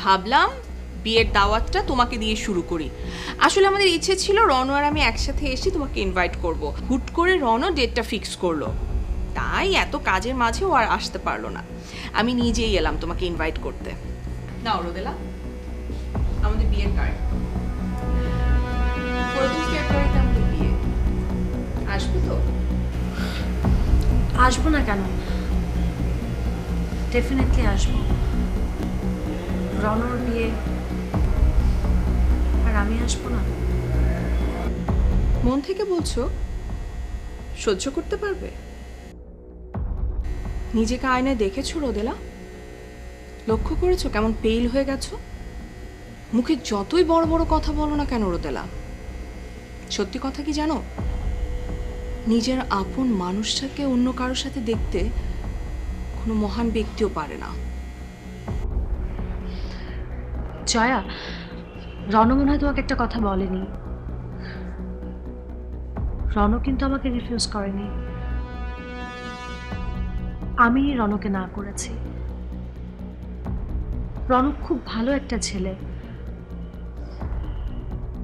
ভাবলাম বিয়ের দাওয়াতটা তোমাকে দিয়ে শুরু করি। আসলে আমাদের ইচ্ছে ছিল রণ আর আমি একসাথে এসে তোমাকে ইনভাইট করব। হুট করে রণও ডেটটা ফিক্স করলো, তাই এত কাজের মাঝেও আর আসতে পারলো না। আমি নিজেই এলাম তোমাকে ইনভাইট করতে। নাও রোদেলা, আমাদের বিয়ের কার্ড। 14 ফেব্রুয়ারিতে আমাদের বিয়ে। আসবে তো? আসবো না কেন, ডেফিনেটলি আসবো। রনর বিয়ে আর আমি আসবো না? মন থেকে বলছো? সহ্য করতে পারবে? নিজেকে আয়নায় দেখেছো রোদেলা? লক্ষ্য করেছো কেমন পেইল হয়ে গেছো? মুখে যতই বড় বড় কথা বলো না কেন রোদেলা, সত্যি কথা কি জানো? নিজের আপন মানুষটাকে অন্য কারোর সাথে দেখতে কোনো মহান ব্যক্তিও পারে না। জয়া, রণ মনে হয় তোমাকে একটা কথা বলেনি। রণ কিন্তু আমাকে রিফিউজ করেনি, আমি রণকে না করেছি। রণ খুব ভালো একটা ছেলে,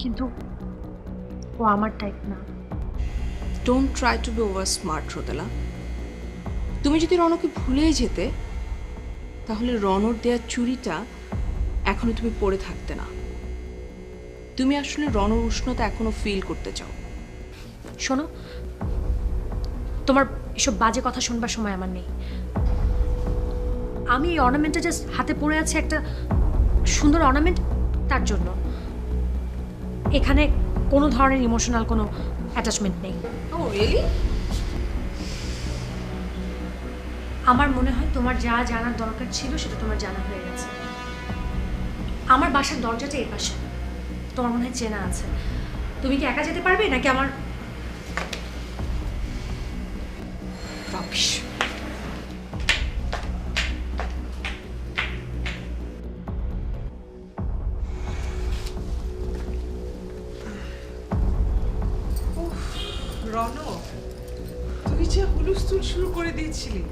কিন্তু ও আমার টাইপ না। Don't try to be over smart Rodela. তুমি যদি রণকে ভুলেই যেতে, তাহলে রণর দেয়া চুরিটা এখনো তুমি পড়ে থাকতে না। তুমি আসলে রণর উষ্ণতা এখনো ফিল করতে চাও। শোনো, তোমার এসব বাজে কথা শুনবার সময় আমার নেই। আমি এই অর্নামেন্টটা জাস্ট হাতে পড়ে আছে, একটা সুন্দর অর্নামেন্ট, তার জন্য। এখানে কোনো ধরনের ইমোশনাল কোনো অ্যাটাচমেন্ট নেই। ও রিয়েলি? আমার মনে হয় তোমার যা জানার দরকার ছিল সেটা তোমার জানা হয়ে গেছে। আমার বাসার দরজাটা এই পাশে, তোমার মনে হয় চেনা আছে। তুমি কি একা যেতে পারবে নাকি আমার? রাবিশ। রণ, তুই যে হুলস্থুল শুরু করে দিয়েছিলি।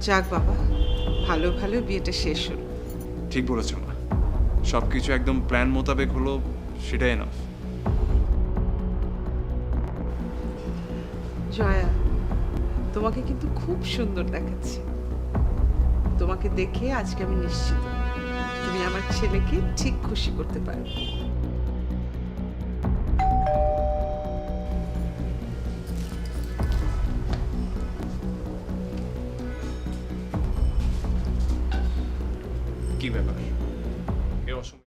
যাক বাবা, ভালো ভালো বিয়েটা শেষ হলো। ঠিক বলেছ মা, সব কিছু একদম প্ল্যান মোতাবেক হলো, সেটাই এনাফ। জয়া, তোমাকে কিন্তু খুব সুন্দর দেখাচ্ছে। তোমাকে দেখে আজকে আমি নিশ্চিত তুমি আমার ছেলেকে ঠিক খুশি করতে পারবে। কি ব্যাপার? এ অসময়ে